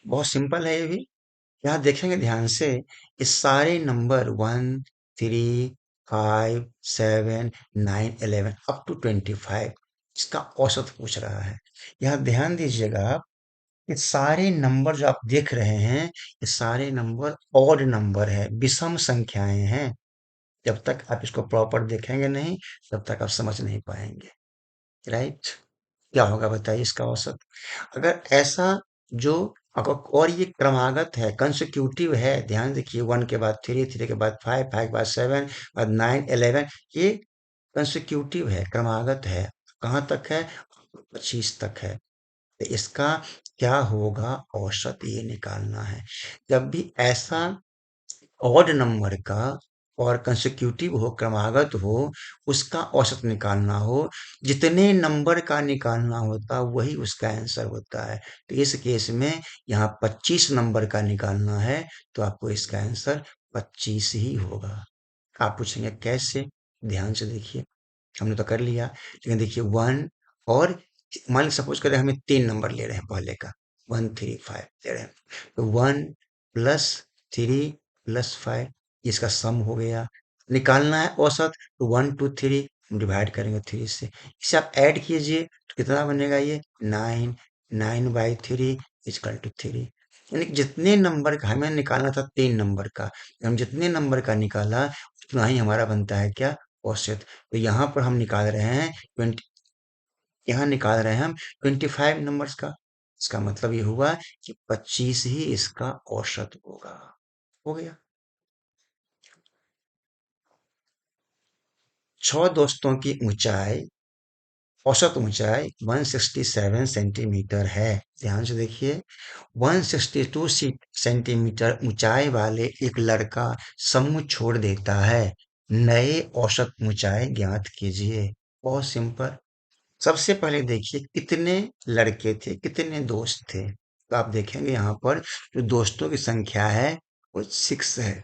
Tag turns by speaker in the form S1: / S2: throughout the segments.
S1: बहुत सिंपल है ये भी। यहाँ देखेंगे ध्यान से, ये सारे नंबर 1, 3, 5, 7, 9, 11 अप टू 25, इसका औसत पूछ रहा है। यहाँ ध्यान दीजिएगा आप, ये सारे नंबर जो आप देख रहे हैं, ये सारे नंबर ऑड नंबर है, विषम संख्याएं हैं। जब तक आप इसको प्रॉपर देखेंगे नहीं, तब तक आप समझ नहीं पाएंगे। राइट? क्या होगा बताइए इसका औसत? अगर ऐसा जो और ये क्रमागत है, कंसेक्यूटिव है, ध्यान देखिए, 1 के बाद 3, 3 के बाद 5, 5 के बाद 7, बाद 9, 11, ये कंसेक्यूटिव है, क्रमागत है। कहाँ तक है? 25 तक है। तो इसका क्या होगा औसत, ये निकालना है। जब भी ऐसा ऑड नंबर का और कंसेक्यूटिव हो, क्रमागत हो, उसका औसत निकालना हो, जितने नंबर का निकालना होता वही उसका आंसर होता है। तो इस केस में यहाँ 25 नंबर का निकालना है, तो आपको इसका आंसर 25 ही होगा। आप पूछेंगे कैसे? ध्यान से देखिए, हमने तो कर लिया, लेकिन देखिए 1 और मान ली सपोज करें हमें 3 नंबर ले रहे हैं पहले का, 1, 3, 5 ले रहे हैं, तो 1 + 3 + 5, इसका सम हो गया। निकालना है औसत, तो 1, 2, 3 डिवाइड करेंगे 3 से, इसे आप ऐड कीजिए तो कितना बनेगा ये 9, 9/3 = 3। यानी कि जितने नंबर का हमें निकालना था, 3 नंबर का, हम जितने नंबर का निकाला उतना ही हमारा बनता है क्या? औसत। तो यहाँ पर हम निकाल रहे हैं 20, यहाँ निकाल रहे हैं हम 25 नंबर्स का। इसका मतलब ये हुआ कि 25 ही इसका औसत होगा। हो गया। 6 दोस्तों की ऊंचाई, औसत ऊंचाई 167 सेंटीमीटर है। ध्यान से देखिए, 162 सेंटीमीटर ऊंचाई वाले एक लड़का समूह छोड़ देता है। नए औसत ऊंचाई ज्ञात कीजिए। बहुत सिंपल। सबसे पहले देखिए कितने लड़के थे, कितने दोस्त थे। तो आप देखेंगे यहाँ पर जो दोस्तों की संख्या है वो 6 है।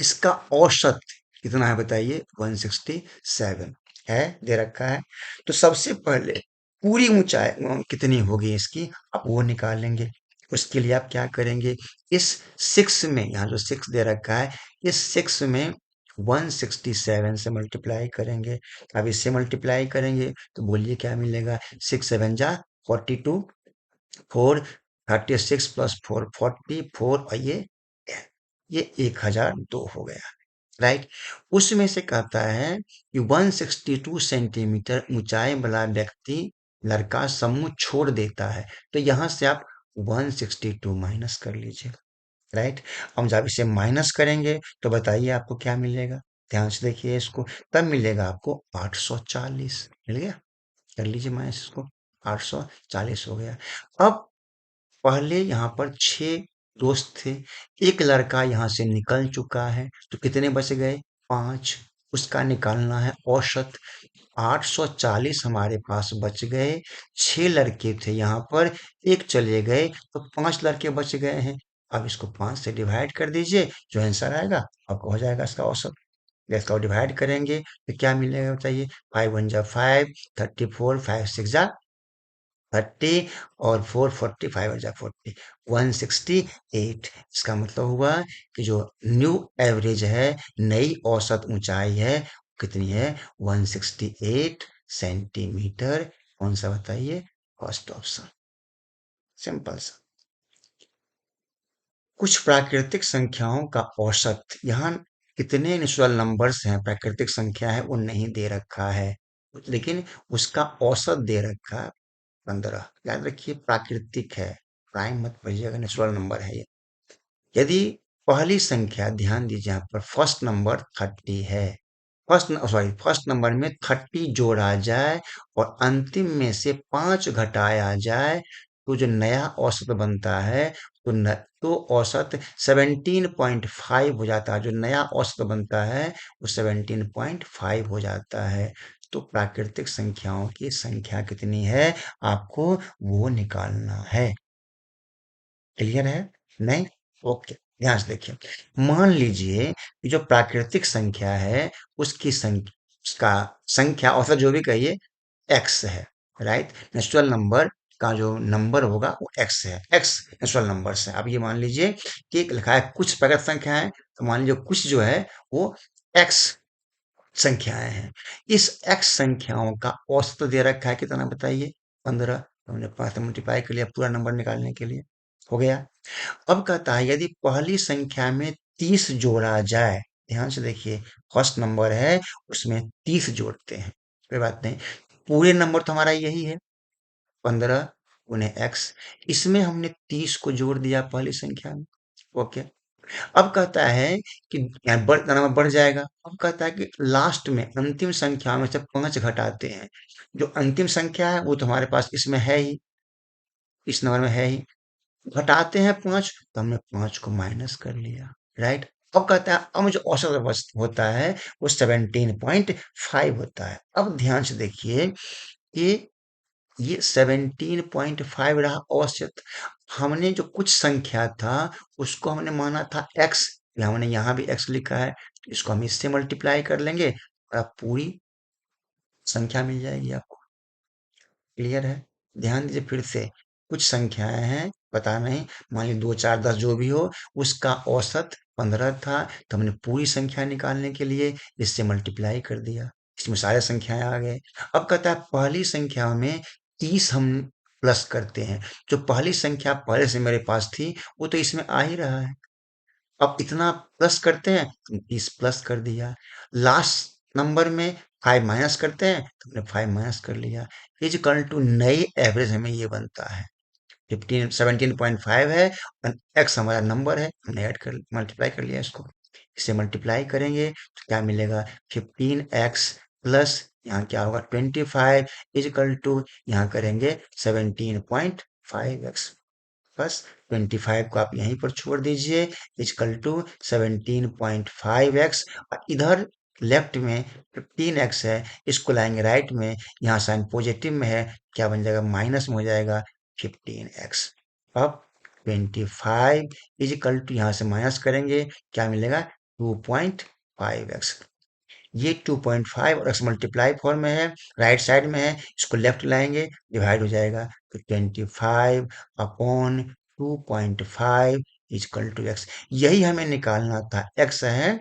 S1: इसका औसत कितना है बताइए? 167 है, दे रखा है। तो सबसे पहले पूरी ऊंचाई कितनी होगी इसकी, आप वो निकालेंगे। उसके लिए आप क्या करेंगे? इस 6 में, यहाँ जो 6 दे रखा है, इस 6 में 167 से मल्टीप्लाई करेंगे। अब इससे मल्टीप्लाई करेंगे तो बोलिए क्या मिलेगा? 6 7 जा 42, 4 36 + 4 44, और ये 1002 हो गया। राइट? उसमें से कहता है कि 162 सेंटीमीटर ऊंचाई वाला व्यक्ति, लड़का समूह छोड़ देता है। तो यहां से आप 162 माइनस कर लीजिए। राइट? हम जब इसे माइनस करेंगे तो बताइए आपको क्या मिलेगा? ध्यान से देखिए इसको, तब मिलेगा आपको 840। मिल गया? कर लीजिए माइनस इसको, 840 हो गया। अब पहले यहाँ पर 6 दोस्त थे, एक लड़का यहाँ से निकल चुका है, तो कितने बच गए? 5। उसका निकालना है औसत। 840 हमारे पास बच गए। 6 लड़के थे यहाँ पर, एक चले गए, तो 5 लड़के बच गए हैं। अब इसको 5 से डिवाइड कर दीजिए, जो आंसर आएगा आपको हो जाएगा इसका औसत। इसका डिवाइड करेंगे तो क्या मिलेगा बताइए? 5 1 जा 5, 34, 5 6 जा 30, और 4 40, 5 1 जा 40, 168। इसका मतलब हुआ कि जो न्यू एवरेज है, नई औसत ऊंचाई है, कितनी है? 168 सेंटीमीटर। कौन सा बताइए? First option. सिंपल सा। कुछ प्राकृतिक संख्याओं का औसत, यहाँ कितने नेचुरल नंबर्स हैं, प्राकृतिक संख्या है, वो नहीं दे रखा है, लेकिन उसका औसत दे रखा है 15। याद रखिए प्राकृतिक है, प्राइम मत पढ़िएगा, नेचुरल नंबर है ये। यदि पहली संख्या, ध्यान दीजिए यहाँ पर फर्स्ट नंबर 30 है, फर्स्ट नंबर में 30 जोड़ा जाए और अंतिम में से 5 घटाया जाए, तो जो नया औसत बनता है, तो औसत 17.5 हो जाता है। जो नया औसत बनता है वो 17.5 हो जाता है। तो प्राकृतिक संख्याओं की संख्या कितनी है, आपको वो निकालना है। क्लियर है? नहीं? ओके। ध्यान से देखिए, मान लीजिए कि जो प्राकृतिक संख्या है, उसकी संख्या, उसका संख्या औसत जो भी कहिए, एक्स है। राइट? नेचुरल नंबर का जो नंबर होगा वो एक्स है, एक्स नेचुरल नंबर्स है। अब ये मान लीजिए कि एक लिखा है कुछ प्राकृत संख्याएं, तो मान लीजिए कुछ जो है वो एक्स संख्याएं हैं। इस एक्स संख्याओं का औसत दे रखा है कितना बताइए? 15। हमने 5 से मल्टीप्लाई कर लिया पूरा नंबर निकालने के लिए, हो गया। अब कहता है यदि पहली संख्या में 30 जोड़ा जाए, ध्यान से देखिए, फर्स्ट नंबर है उसमें 30 जोड़ते हैं, कोई बात नहीं, पूरे नंबर तो हमारा यही है 15 गुने एक्स, इसमें हमने 30 को जोड़ दिया पहली संख्या में। ओके। अब कहता है कि यहाँ नंबर बढ़ जाएगा। अब कहता है कि लास्ट में अंतिम संख्या में से 5 घटाते हैं। जो अंतिम संख्या है वो तो हमारे पास इसमें है ही, इस नंबर में है ही, घटाते हैं 5, तो हमने 5 को माइनस कर लिया, राइट। अब कहता है अब जो औसत होता है वो 17.5 होता है। अब ध्यान से देखिए कि ये 17.5 रहा औसत। हमने जो कुछ संख्या था उसको हमने माना था एक्स, हमने यहाँ भी एक्स लिखा है, तो इसको हम इससे मल्टीप्लाई कर लेंगे और अब पूरी संख्या मिल जाएगी आपको। क्लियर है? ध्यान दीजिए फिर से, कुछ संख्याएं हैं पता नहीं, मान लीजिए 2 4 10 जो भी हो, उसका औसत 15 था, तो हमने पूरी संख्या निकालने के लिए इससे मल्टीप्लाई कर दिया, इसमें सारे संख्याएं आ गए। अब कहता है पहली संख्या में 30 हम प्लस करते हैं। जो पहली संख्या पहले से मेरे पास थी वो तो इसमें आ ही रहा है, अब इतना प्लस करते हैं, तो 30 प्लस कर दिया। लास्ट नंबर में 5 माइनस करते हैं, तो हमने 5 माइनस कर लिया। इज इक्वल टू नई एवरेज हमें ये बनता है 17.5 है, और एक्स हमारा नंबर है, हमने ऐड कर मल्टीप्लाई कर लिया इसको। इसे मल्टीप्लाई करेंगे तो क्या मिलेगा? 15x प्लस यहाँ क्या होगा 25 इज इक्वल टू, यहाँ करेंगे 17.5x, बस 25 को आप यहीं पर छोड़ दीजिए, इजकल टू 17.5x, और इधर लेफ्ट में 15x है, इसको लाएंगे राइट में, यहाँ साइन पॉजिटिव में है, क्या बन जाएगा? माइनस में हो जाएगा 15x। अब 25 इजकल टू, यहाँ से माइनस करेंगे, क्या मिलेगा? 2.5x। ये 2.5 और x मल्टीप्लाई फॉर्म में है, राइट साइड में है, इसको लेफ्ट लाएंगे, डिवाइड हो जाएगा, तो 25 अपॉन 2.5 इजकल टू एक्स। यही हमें निकालना था, एक्स है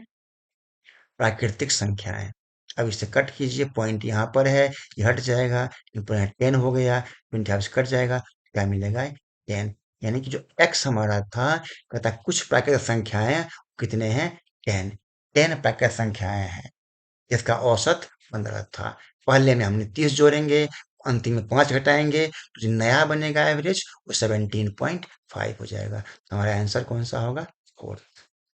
S1: प्राकृतिक संख्याएं। अब इसे कट कीजिए, पॉइंट यहाँ पर है, ये हट जाएगा, 10 हो गया, 25 से कट जाएगा, क्या मिलेगा? 10। यानी कि जो एक्स हमारा था, कहता कुछ प्राकृतिक संख्याएं कितने हैं? 10। 10 प्राकृतिक संख्याएं हैं, इसका औसत 15 था। पहले में हमने 30 जोड़ेंगे, अंतिम में 5 घटाएंगे, तो जो नया बनेगा एवरेज वो 17.5 हो जाएगा। तो हमारा आंसर कौन सा होगा? 4।